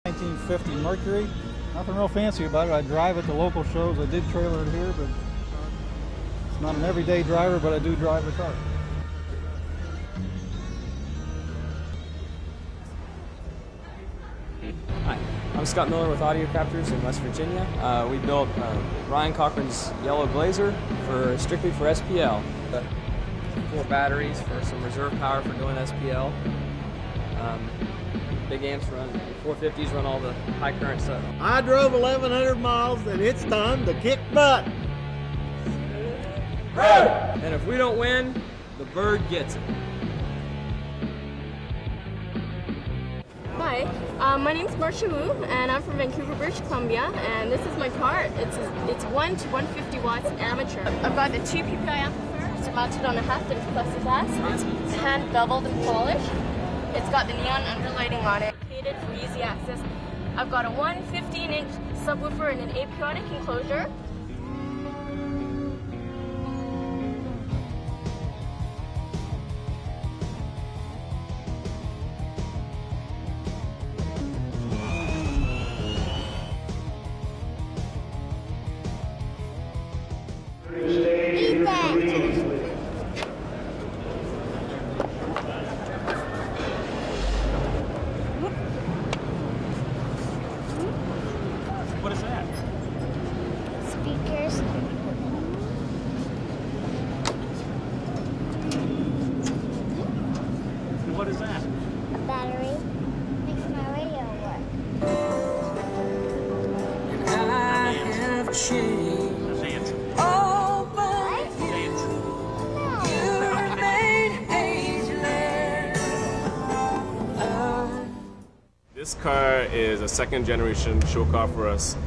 1950 Mercury. Nothing real fancy about it. I drive at the local shows. I did trailer it here, but it's not an everyday driver, but I do drive the car. Hi, I'm Scott Miller with Audio Captors in West Virginia. We built Ryan Cochran's yellow Blazer strictly for SPL. 4 batteries for some reserve power for doing SPL. Big amps run, 450s run all the high current stuff. I drove 1,100 miles and it's time to kick butt. And if we don't win, the bird gets it. Hi, my name's Marcia Wu, and I'm from Vancouver, British Columbia, and this is my car. It's 1 to 150 watts amateur. I've got a 2 PPI amplifier, it's mounted on a half-inch plexiglass. It's hand beveled and polished. It's got the neon underlighting on it, catered for easy access. I've got a 115-inch subwoofer in an apiotic enclosure. What is that? Speakers. And what is that? A battery. Makes my radio work. And I have changed. Dance. Oh, but Dance. you remain ageless. This car is a second generation show car for us.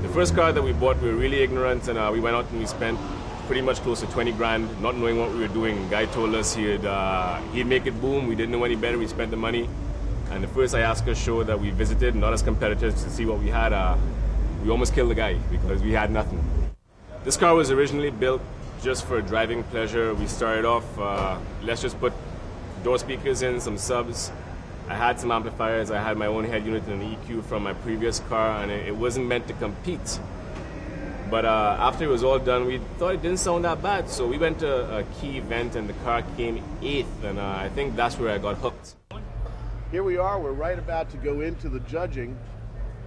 The first car that we bought, we were really ignorant, and we went out and we spent pretty much close to 20 grand not knowing what we were doing. The guy told us he'd make it boom. We didn't know any better. We spent the money. And the first IASCA show that we visited, not as competitors, to see what we had, we almost killed the guy because we had nothing. This car was originally built just for driving pleasure. We started off, let's just put door speakers in, some subs. I had some amplifiers, I had my own head unit and an EQ from my previous car, and it wasn't meant to compete. But after it was all done, we thought it didn't sound that bad, so we went to a key event and the car came 8th, and I think that's where I got hooked. Here we are, we're right about to go into the judging.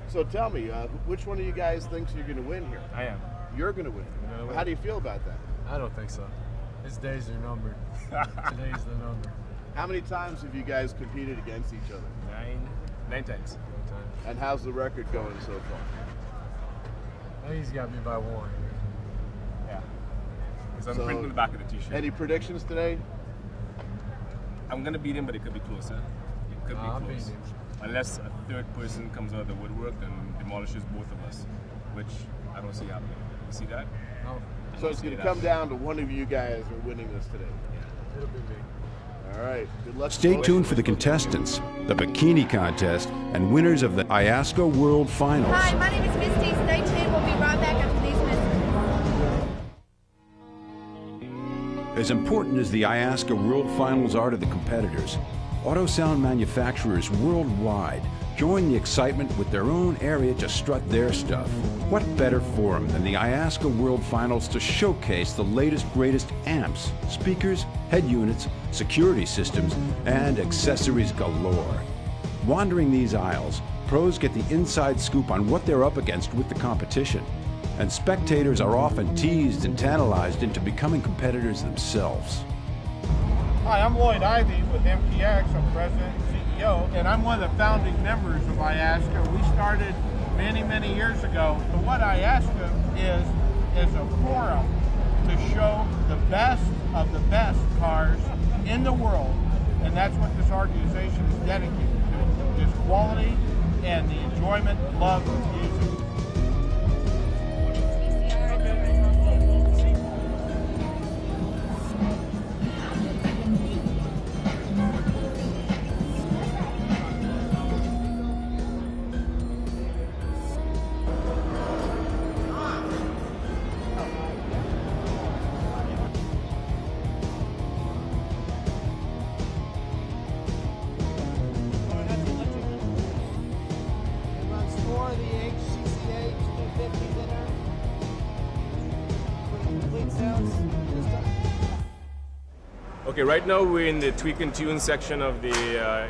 So tell me, which one of you guys thinks you're going to win here? I am. You're going to win. How do you feel about that? I don't think so. His days are numbered. Today's the number. How many times have you guys competed against each other? 9 times. And how's the record going so far? I think he's got me by 1. Yeah. Because I'm printing the back of the t-shirt. Any predictions today? I'm going to beat him, but it could be closer. It could be close. Unless a third person comes out of the woodwork and demolishes both of us, which I don't see happening. You see that? No. So it's going to come down to one of you guys are winning this today. Yeah. It'll be me. All right. Good luck. Stay tuned for the contestants, the bikini contest, and winners of the IASCA World Finals. Hi, my name is Misty. Stay tuned. We'll be right back after these messages. As important as the IASCA World Finals are to the competitors, auto sound manufacturers worldwide join the excitement with their own area to strut their stuff. What better forum than the IASCA World Finals to showcase the latest, greatest amps, speakers, head units, security systems, and accessories galore. Wandering these aisles, pros get the inside scoop on what they're up against with the competition, and spectators are often teased and tantalized into becoming competitors themselves. Hi, I'm Lloyd Ivey with MTX. I'm president and CEO, and I'm one of the founding members of IASCA. We started many, many years ago. So what IASCA is a forum to show the best of the best cars in the world, and that's what this organization is dedicated to, is quality and the enjoyment, love of music. Okay, right now we're in the tweak and tune section of the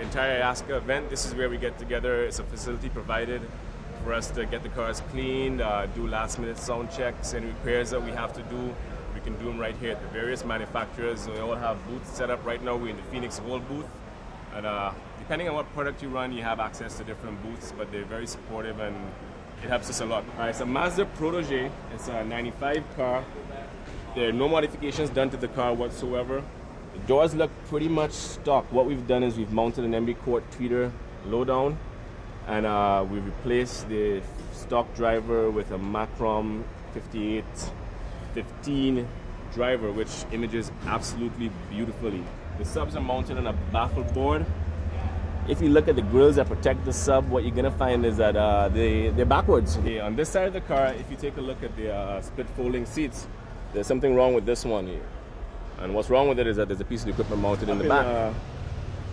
entire IASCA event. This is where we get together. It's a facility provided for us to get the cars cleaned, do last minute sound checks, and repairs that we have to do. We can do them right here at the various manufacturers. They all have booths set up. Right now we're in the Phoenix Gold booth. And depending on what product you run, you have access to different booths, but they're very supportive and it helps us a lot. All right, it's a Mazda Protege. It's a 95 car. There are no modifications done to the car whatsoever. The doors look pretty much stock. What we've done is we've mounted an Embry Court tweeter low down, and we replaced the stock driver with a Macrom 5815 driver, which images absolutely beautifully. The subs are mounted on a baffle board. If you look at the grills that protect the sub, what you're gonna find is that they're backwards. Okay, on this side of the car, if you take a look at the split folding seats, there's something wrong with this one here. And what's wrong with it is that there's a piece of equipment mounted in the back.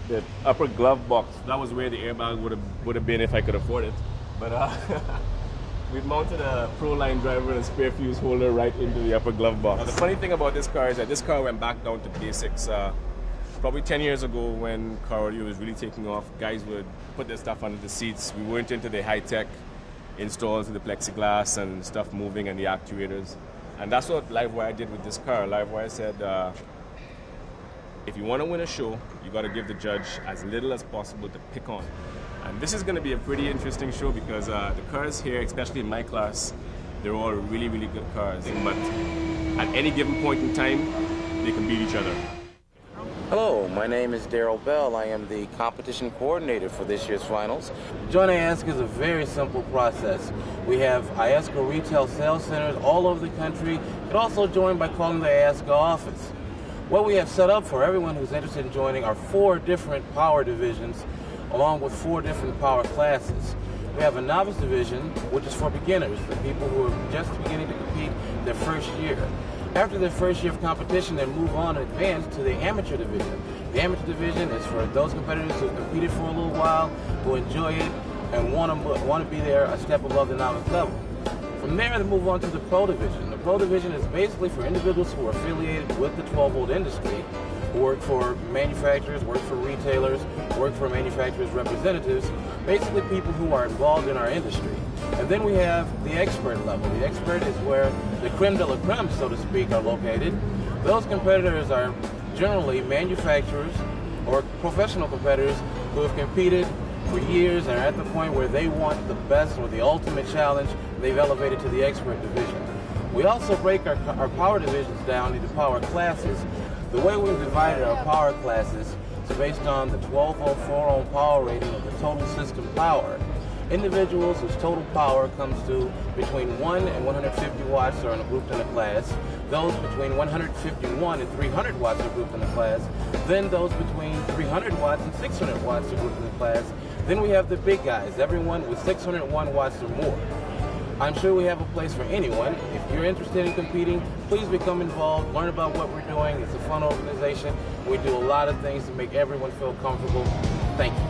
The upper glove box, that was where the airbag would have been if I could afford it. But we've mounted a Pro-Line driver and a spare fuse holder right into the upper glove box. Now, the funny thing about this car is that this car went back down to basics. Probably 10 years ago when car audio was really taking off, guys would put their stuff under the seats. We weren't into the high-tech installs with the plexiglass and stuff moving and the actuators. And that's what Livewire did with this car. Livewire said, if you want to win a show, you got to give the judge as little as possible to pick on. And this is going to be a pretty interesting show because the cars here, especially in my class, they're all really, really good cars. But at any given point in time, they can beat each other. Hello, my name is Daryl Bell. I am the competition coordinator for this year's finals. Joining IASCA is a very simple process. We have IASCA retail sales centers all over the country. You can also join by calling the IASCA office. What we have set up for everyone who's interested in joining are 4 different power divisions along with 4 different power classes. We have a novice division, which is for beginners, the people who are just beginning to compete their first year. After their first year of competition, they move on and advance to the amateur division. The amateur division is for those competitors who have competed for a little while, who enjoy it, and want to be there a step above the novice level. From there, they move on to the pro division. The pro division is basically for individuals who are affiliated with the 12-volt industry, who work for manufacturers, work for retailers, work for manufacturers' representatives, basically people who are involved in our industry. And then we have the expert level. The expert is where the creme de la creme, so to speak, are located. Those competitors are generally manufacturers or professional competitors who have competed for years and are at the point where they want the best or the ultimate challenge. They've elevated to the expert division. We also break our power divisions down into power classes. The way we've divided our power classes is based on the 12-volt 4-ohm power rating of the total system power. Individuals whose total power comes to between 1 and 150 watts are grouped in a class. Those between 151 and 300 watts are grouped in a class. Then those between 300 watts and 600 watts are grouped in a class. Then we have the big guys, everyone with 601 watts or more. I'm sure we have a place for anyone. If you're interested in competing, please become involved, learn about what we're doing. It's a fun organization. We do a lot of things to make everyone feel comfortable. Thank you.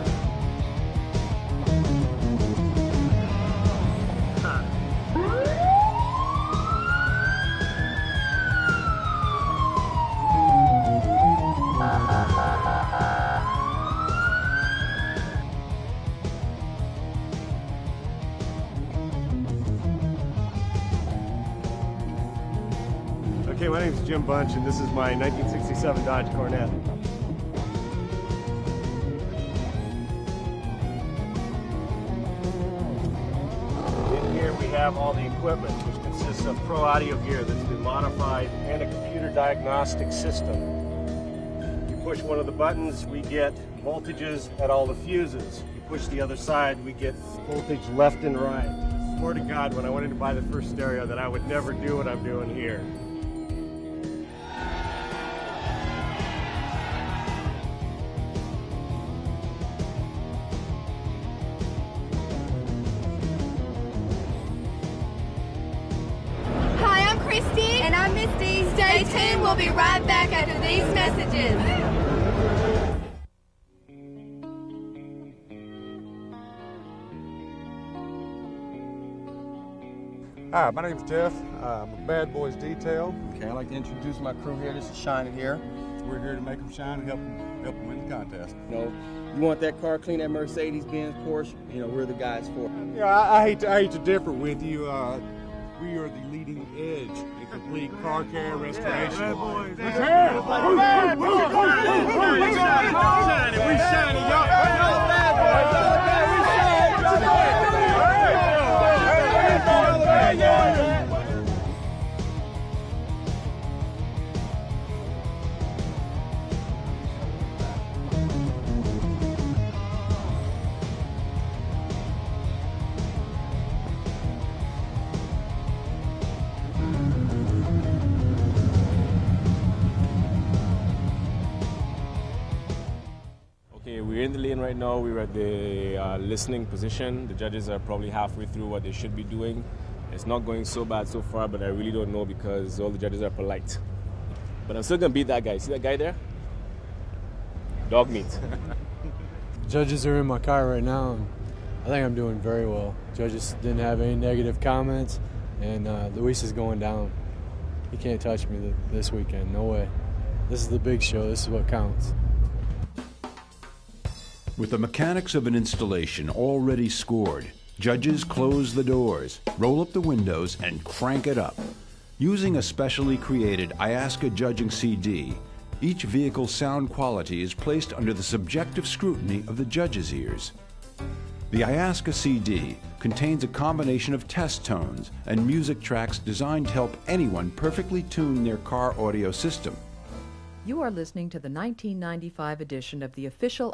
Okay, my name is Jim Bunch, and this is my 1967 Dodge Cornet. In here we have all the equipment, which consists of pro audio gear that's been modified and a computer diagnostic system. You push one of the buttons, we get voltages at all the fuses. You push the other side, we get voltage left and right. I swear to God, when I went in to buy the first stereo, that I would never do what I'm doing here. And I'm Misty. Stay tuned. We'll be right back after these messages. Hi, my name's Jeff. I'm a Bad Boys Detail. Okay, I'd like to introduce my crew here. This is Shiny here. we're here to make them shine and help them win the contest. You know, you want that car clean, that Mercedes-Benz, Porsche, you know, we're the guys for it. Yeah, I hate to differ with you. We are the leading edge in complete car care restoration. Yeah, boys. Let's hear it. We shiny, y'all. Bad boys. Okay, we're in the lane right now. We're at the listening position. The judges are probably halfway through what they should be doing. It's not going so bad so far, but I really don't know because all the judges are polite. But I'm still going to beat that guy. See that guy there? Dog meat. Judges are in my car right now, and I think I'm doing very well. Judges didn't have any negative comments, and Luis is going down. He can't touch me this weekend, no way. This is the big show, this is what counts. With the mechanics of an installation already scored, judges close the doors, roll up the windows, and crank it up. Using a specially created IASCA judging CD, each vehicle's sound quality is placed under the subjective scrutiny of the judge's ears. The IASCA CD contains a combination of test tones and music tracks designed to help anyone perfectly tune their car audio system. You are listening to the 1995 edition of the official